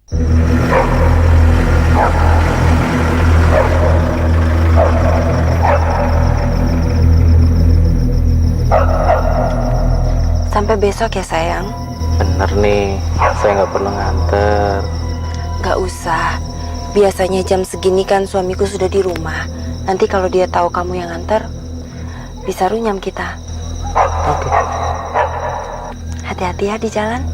Sampai besok ya sayang. Bener nih, saya nggak perlu nganter. Gak usah. Biasanya jam segini kan suamiku sudah di rumah. Nanti kalau dia tahu kamu yang nganter, bisa runyam kita. Oke. Hati-hati ya di jalan.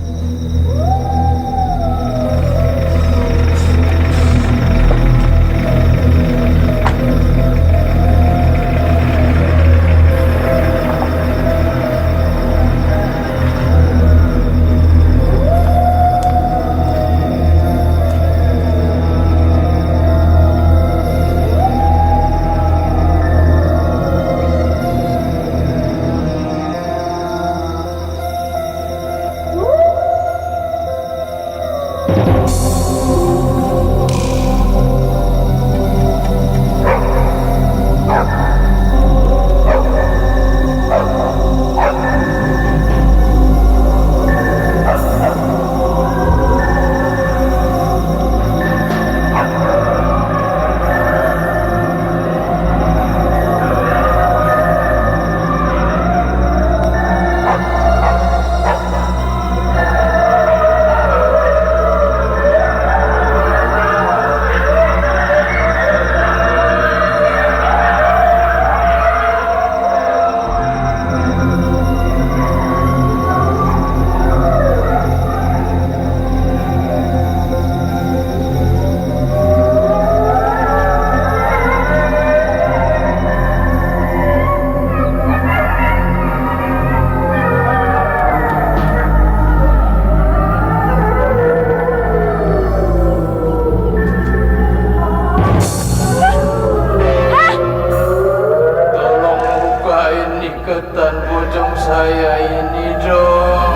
Ikatan pocong saya ini dong.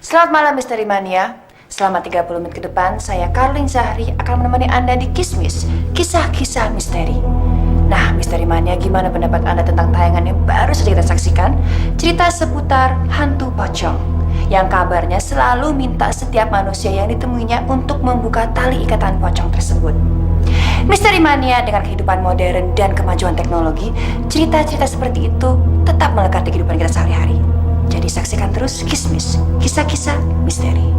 Selamat malam Misteri Mania. Selama 30 menit ke depan, saya Karlin Zahri akan menemani Anda di Kismis, kisah-kisah misteri. Nah, Misteri Mania, gimana pendapat Anda tentang tayangan yang baru saja kita saksikan? Cerita seputar hantu pocong yang kabarnya selalu minta setiap manusia yang ditemuinya untuk membuka tali ikatan pocong tersebut. Misteri Mania, dengan kehidupan modern dan kemajuan teknologi, cerita-cerita seperti itu tetap melekat di kehidupan kita sehari-hari. Jadi saksikan terus Kismis, kisah-kisah misteri.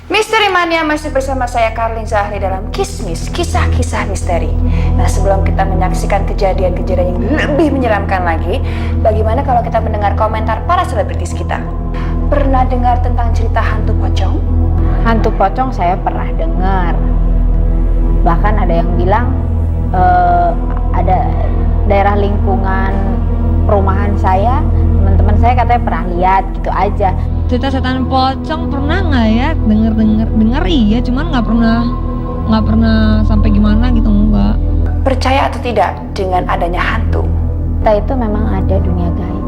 Misteri Mania masih bersama saya Karlin Zahri dalam Kismis, kisah-kisah misteri. Nah, sebelum kita menyaksikan kejadian-kejadian yang lebih menyeramkan lagi, bagaimana kalau kita mendengar komentar para selebritis kita? Pernah dengar tentang cerita hantu pocong? Hantu pocong saya pernah dengar. Bahkan ada yang bilang ada daerah lingkungan perumahan saya, teman-teman saya katanya pernah lihat gitu aja. Cerita setan pocong pernah nggak ya? Dengar iya, cuman nggak pernah sampai gimana gitu, enggak. Percaya atau tidak dengan adanya hantu? Kita itu memang ada dunia gaib.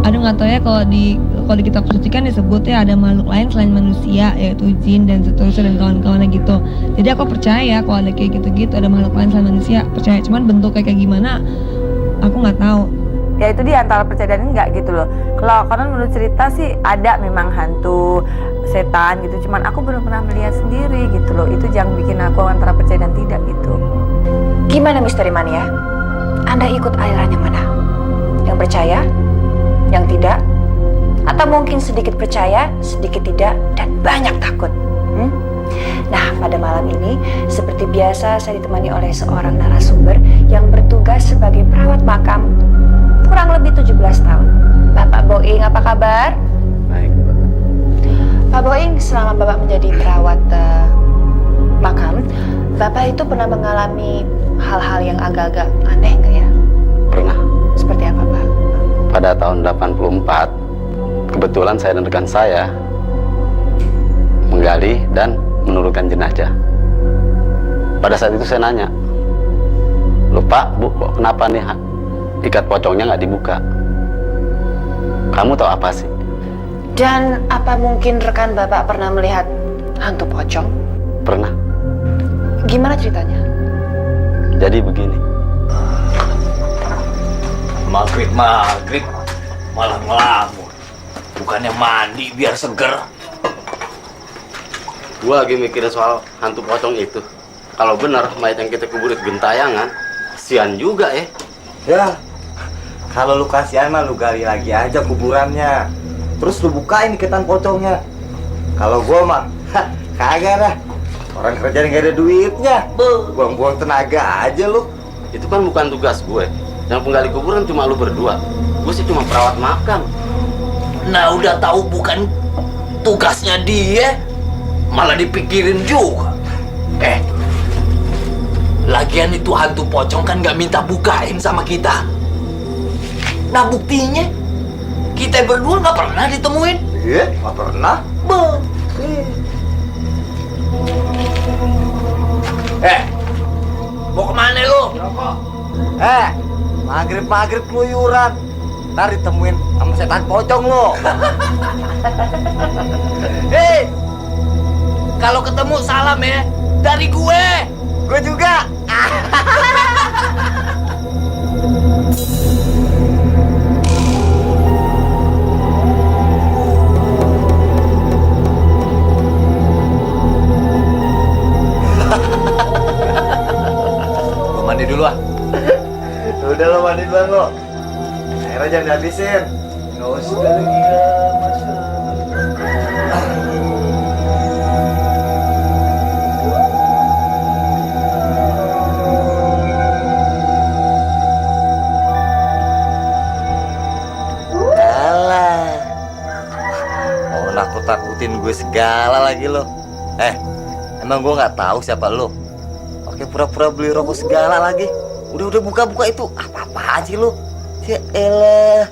Aduh, nggak tahu ya, kalau di kitab suci kan disebutnya ada makhluk lain selain manusia, yaitu jin dan seterusnya dan kawan-kawannya gitu. Jadi aku percaya kalau ada kayak gitu-gitu, ada makhluk lain selain manusia, percaya. Cuman bentuknya kayak gimana aku nggak tahu. Ya itu di antara percaya dan enggak gitu loh. Kalau karena menurut cerita sih ada memang hantu setan gitu, cuman aku belum pernah melihat sendiri gitu loh. Itu yang bikin aku antara percaya dan tidak gitu. Gimana Misteri Mania? Anda ikut aliran yang mana? Yang percaya? Yang tidak? Atau mungkin sedikit percaya, sedikit tidak, dan banyak takut? Nah, pada malam ini seperti biasa saya ditemani oleh seorang narasumber yang bertugas sebagai perawat makam kurang lebih 17 tahun. Bapak Boing, apa kabar? Baik, Pak. Pak Boing, selama Bapak menjadi perawat makam, Bapak itu pernah mengalami hal-hal yang agak-agak aneh nggak ya? Pernah. Seperti apa, Pak? Pada tahun 84, kebetulan saya dan rekan saya menggali dan menurunkan jenazah. Pada saat itu saya nanya, "Lupa, Bu, kenapa nih ikat pocongnya nggak dibuka? Kamu tahu apa sih?" Dan apa mungkin rekan Bapak pernah melihat hantu pocong? Pernah. Gimana ceritanya? Jadi begini. Maghrib malah ngelamun. Bukannya mandi biar seger. Gua lagi mikirin soal hantu pocong itu. Kalau benar mayat yang kita kubur itu gentayangan, kasihan juga ya. Ya, kalau lu kasihan mah lu gali lagi aja kuburannya. Terus lu bukain iketan pocongnya. Kalau gua mah, kagak dah. Orang kerja nggak ada duitnya. Buang-buang tenaga aja lu. Itu kan bukan tugas gue. Yang penggali kuburan cuma lu berdua. Gue sih cuma perawat makam. Nah udah tahu bukan tugasnya dia, malah dipikirin juga. Lagian itu hantu pocong kan nggak minta bukain sama kita. Nah buktinya, kita berdua nggak pernah ditemuin. Iya, nggak pernah. Mau kemana lu? Maghrib keluyuran. Ntar ditemuin sama setan pocong lo. Kalau ketemu salam ya dari gue. Gue juga. Gue mandi dulu ah. Udah lo mandi duluan lo. Airnya jangan dihabisin. Nggak usah lagi masa. Alah. Mau nakut-nakutin gue segala lagi lo. Emang gue nggak tahu siapa lo. Pakai pura-pura beli rokok segala lagi. Udah buka-buka itu apa-apaan sih lu? Ya elah.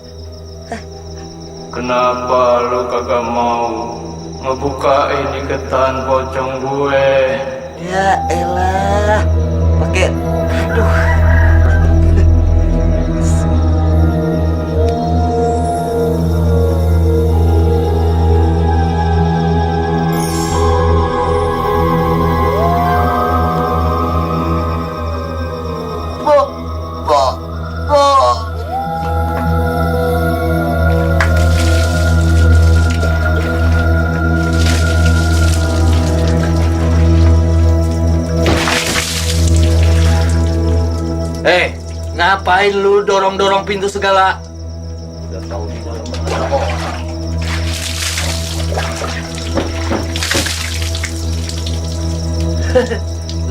Kenapa lu kagak mau ngebukain iketan pocong gue? Ya elah. Pakai aduh. Ngapain lu dorong-dorong pintu segala? Udah tahu di dalam ada orang.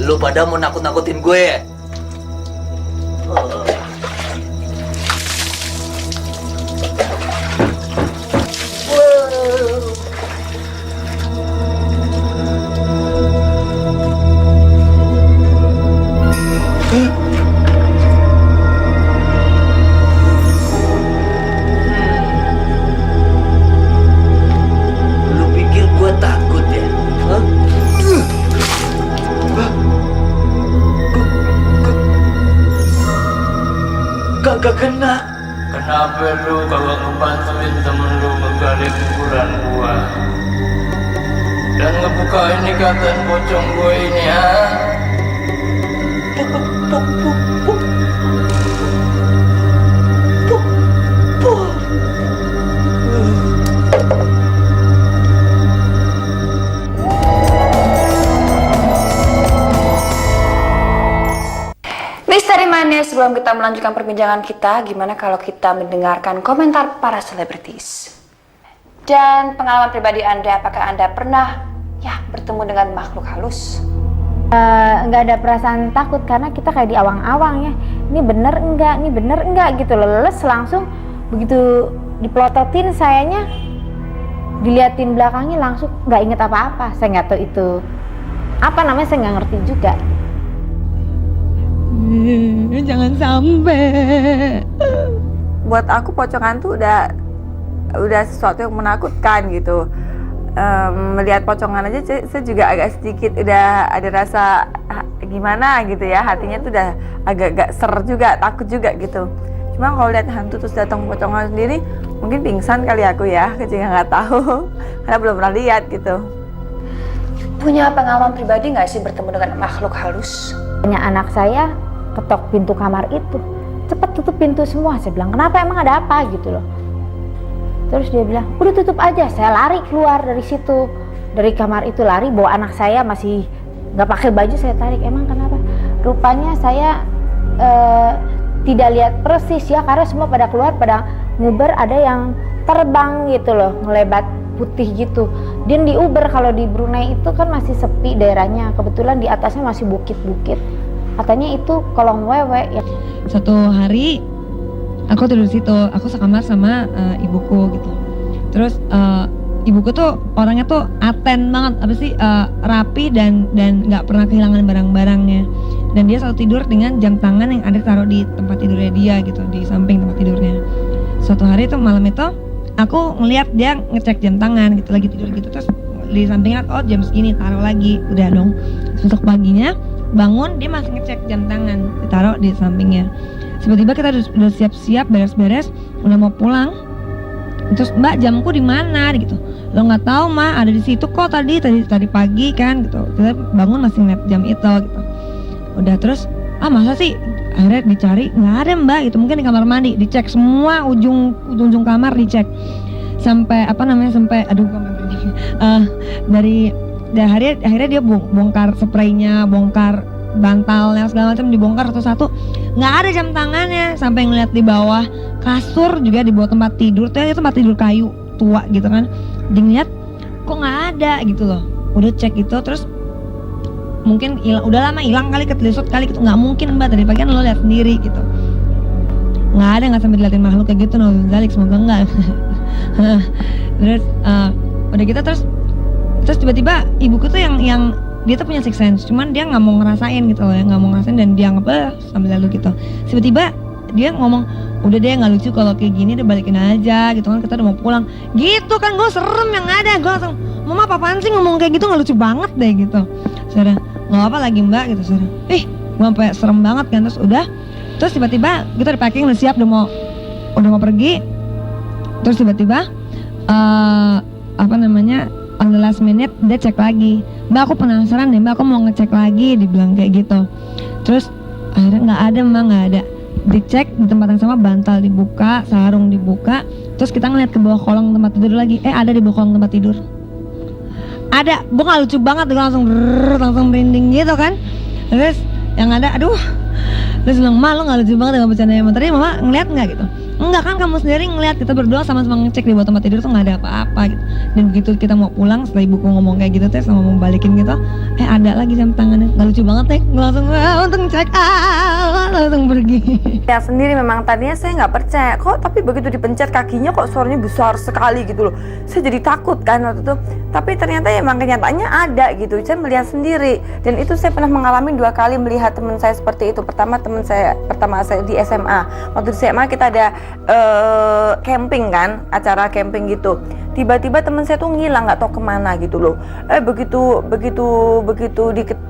Lu pada mau nakut-nakutin gue ya? Kagak kena. Kenapa lu kagak ngebantuin temen lu ngegali kuburan gua dan ngebukain ikatan pocong gue ini ya? Misteri Mania, sebelum kita melanjutkan perbincangan kita, gimana kalau kita mendengarkan komentar para selebritis? Dan pengalaman pribadi Anda, apakah Anda pernah bertemu dengan makhluk halus? Nggak ada perasaan takut karena kita kayak di awang-awang ya. Ini bener enggak gitu loh. Leles langsung begitu dipelototin sayanya, diliatin belakangnya langsung nggak inget apa-apa. Saya nggak tahu itu apa namanya, saya nggak ngerti juga. Jangan sampai. Buat aku pocongan tuh udah sesuatu yang menakutkan gitu. Melihat pocongan aja saya juga agak sedikit udah ada rasa gimana gitu ya, hatinya tuh udah agak-agak ser juga, takut juga gitu. Cuma kalau lihat hantu terus datang pocongan sendiri, mungkin pingsan kali aku ya, juga nggak tahu karena belum pernah lihat gitu. Punya pengalaman pribadi nggak sih bertemu dengan makhluk halus? Tanya anak saya, ketok pintu kamar itu, cepet tutup pintu semua. Saya bilang, kenapa, emang ada apa gitu loh. Terus dia bilang, udah tutup aja. Saya lari keluar dari situ, dari kamar itu, lari bawa anak saya masih nggak pakai baju. Saya tarik, emang kenapa? Rupanya saya tidak lihat persis ya, karena semua pada keluar, pada nguber, ada yang terbang gitu loh, ngelebat putih gitu. Dan di Uber, kalau di Brunei itu kan masih sepi daerahnya, kebetulan di atasnya masih bukit-bukit, katanya itu kolong wewe ya. Satu hari aku tidur di situ, aku sekamar sama ibuku gitu. Terus ibuku tuh orangnya tuh aten banget, apa sih, rapi dan nggak pernah kehilangan barang-barangnya. Dan dia selalu tidur dengan jam tangan yang ada taruh di tempat tidurnya dia gitu, di samping tempat tidurnya. Suatu hari tuh malam itu aku ngeliat dia ngecek jam tangan gitu, lagi tidur gitu, terus di sampingnya, oh jam segini, taruh lagi, udah dong. Besok paginya bangun, dia masih ngecek jam tangan, ditaruh di sampingnya. Tiba-tiba kita udah siap-siap, beres-beres, udah mau pulang. Terus, Mbak, jamku di mana gitu? Lo nggak tahu, Ma, ada di situ kok tadi pagi kan gitu. Kita bangun masih ngeliat jam itu gitu. Udah, terus masa sih? Akhirnya dicari, nggak ada, Mbak, gitu. Mungkin di kamar mandi, dicek semua ujung kamar, dicek sampai sampai aduh gue merinding. Akhirnya dia bongkar spraynya, bongkar bantalnya, segala macam dibongkar satu-satu. Nggak ada jam tangannya. Sampai ngeliat di bawah kasur juga, di bawah tempat tidur tuh, itu tempat tidur kayu tua gitu kan. Dia ngeliat kok nggak ada gitu loh. Udah cek itu, terus mungkin udah lama hilang kali, ketelisut kali gitu. Nggak mungkin, Mbak, tadi pagi kan lo lihat sendiri gitu. Nggak ada, nggak sampai diliatin makhluk kayak gitu. Zalik, semoga enggak. Terus udah gitu, terus tiba-tiba ibuku tuh yang dia tuh punya sixth sense, cuman dia nggak mau ngerasain gitu loh, nggak mau ngerasain, dan dia anggap sambil lalu gitu. Tiba-tiba dia ngomong, udah deh, nggak lucu kalau kayak gini, udah balikin aja gitu kan, kita udah mau pulang gitu kan. Gue serem yang ada, gue langsung, Mama apaan sih ngomong kayak gitu, nggak lucu banget deh gitu. Saudara, nggak apa lagi, Mbak gitu, saudara. Gue sampai serem banget kan. Terus tiba-tiba kita udah packing, udah siap, udah mau pergi. Terus tiba-tiba on the last minute dia cek lagi, Mbak, aku penasaran deh, Mbak, aku mau ngecek lagi, dibilang kayak gitu. Terus akhirnya nggak ada, Mbak, nggak ada. Dicek di tempat yang sama, bantal dibuka, sarung dibuka. Terus kita ngeliat ke bawah kolong tempat tidur lagi, ada di bawah kolong tempat tidur. Ada, nggak lucu banget, gue langsung merinding gitu kan. Terus yang ada, aduh. Terus bilang, Ma, lo nggak lucu banget dengan bercandanya. Tadi Mama ngeliat nggak gitu? Enggak kan, kamu sendiri ngeliat, kita berdua sama-sama ngecek di bawah tempat tidur tuh nggak ada apa-apa gitu. Dan begitu kita mau pulang, setelah ibuku ngomong kayak gitu, sama mau balikin gitu, ada lagi jam tangannya. Nggak lucu banget ya. Gue langsung untung cek, langsung pergi. Ya sendiri memang tadinya saya nggak percaya kok, tapi begitu dipencet kakinya kok suaranya besar sekali gitu loh. Saya jadi takut kan waktu itu. Tapi ternyata emang kenyataannya ada gitu. Saya melihat sendiri, dan itu saya pernah mengalami 2 kali melihat teman saya seperti itu. Pertama saya di SMA. Waktu di SMA kita ada camping kan, acara camping gitu. Tiba-tiba teman saya tuh ngilang, nggak tahu kemana gitu loh. Begitu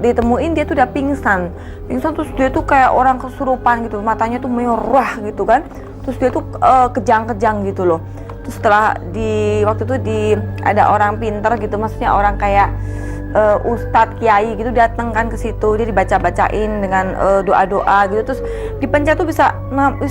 ditemuin, dia tuh udah pingsan. Terus dia tuh kayak orang kesurupan gitu, matanya tuh merah gitu kan. Terus dia tuh kejang-kejang gitu loh. Terus setelah waktu itu ada orang pinter gitu, maksudnya orang kayak ustadz kiai gitu datang kan ke situ, dia dibaca-bacain dengan doa-doa gitu, terus dipencet tuh bisa,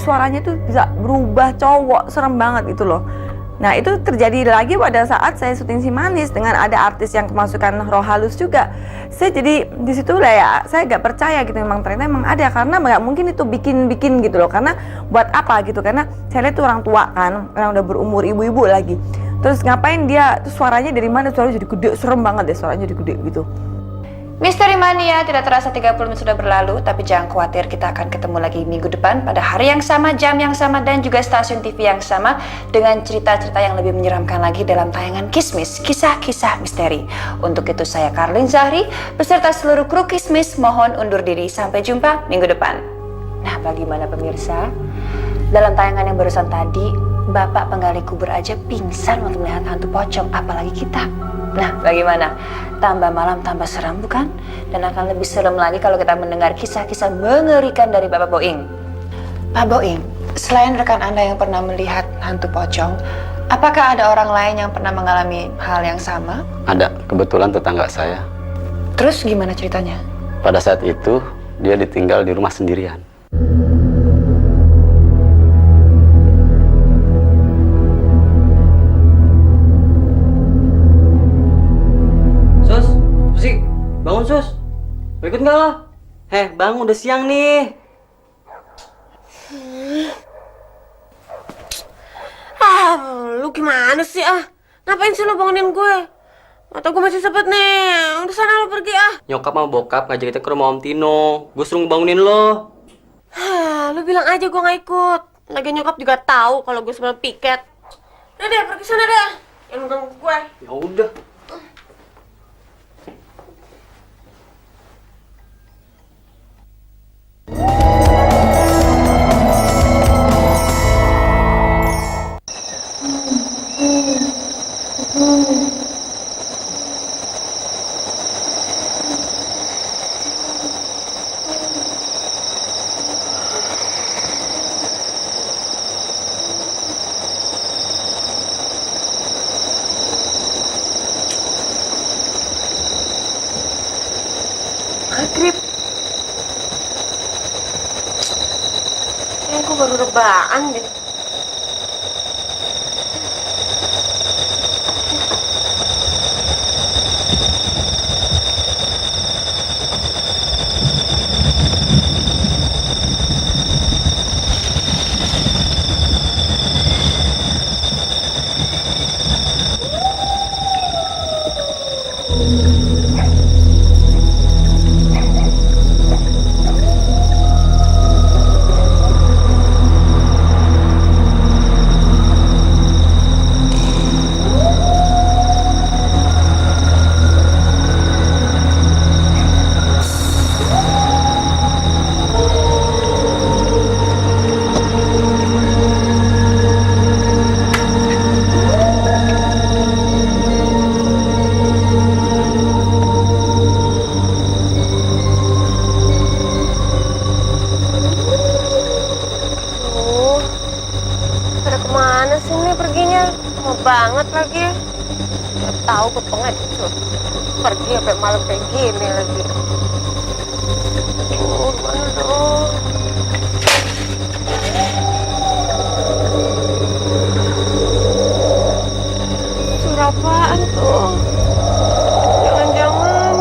suaranya tuh bisa berubah cowok, serem banget gitu loh. Nah itu terjadi lagi pada saat saya syuting Si Manis dengan ada artis yang kemasukan roh halus juga. Saya jadi di situ lah ya, saya gak percaya gitu, memang ternyata emang ada, karena nggak mungkin itu bikin gitu loh. Karena buat apa gitu, karena saya lihat tuh orang tua kan, orang udah berumur, ibu-ibu lagi. Terus ngapain dia, terus suaranya dari mana, suaranya jadi gede, serem banget deh suaranya jadi gede gitu. Misteri Mania, tidak terasa 30 menit sudah berlalu, tapi jangan khawatir, kita akan ketemu lagi minggu depan pada hari yang sama, jam yang sama, dan juga stasiun TV yang sama dengan cerita-cerita yang lebih menyeramkan lagi dalam tayangan Kismis, kisah-kisah misteri. Untuk itu saya Karlin Zahri beserta seluruh kru Kismis mohon undur diri, sampai jumpa minggu depan. Nah, bagaimana pemirsa? Dalam tayangan yang barusan tadi, Bapak penggali kubur aja pingsan waktu melihat hantu pocong, apalagi kita. Nah, bagaimana? Tambah malam tambah seram bukan? Dan akan lebih serem lagi kalau kita mendengar kisah-kisah mengerikan dari Bapak Boing. Pak Boing, selain rekan Anda yang pernah melihat hantu pocong, apakah ada orang lain yang pernah mengalami hal yang sama? Ada, kebetulan tetangga saya. Terus gimana ceritanya? Pada saat itu dia ditinggal di rumah sendirian. Sus, Susi, bangun Sus. Mau ikut nggak lo? Bang, udah siang nih. Lu gimana sih Ngapain sih lu bangunin gue? Mata gue masih sempet nih. Udah sana lu pergi Nyokap sama bokap ngajak kita ke rumah Om Tino. Gue suruh ngebangunin lo. Lu bilang aja gue nggak ikut. Lagi nyokap juga tahu kalau gue sebenarnya piket. Udah deh, pergi sana deh. Yang ganggu gue. Ya udah. Maghrib. Gue baru rebahan deh. Banget lagi. Gak tahu gue pengecut. Pergi sampai malam kayak gini lagi. Mana dong? Suara apaan tuh? Jangan-jangan.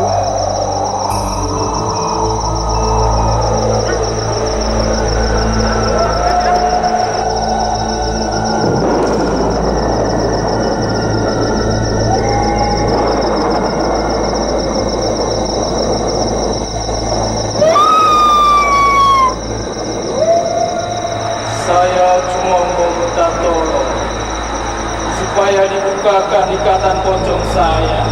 Saya cuma meminta tolong supaya dibukakan ikatan pocong saya.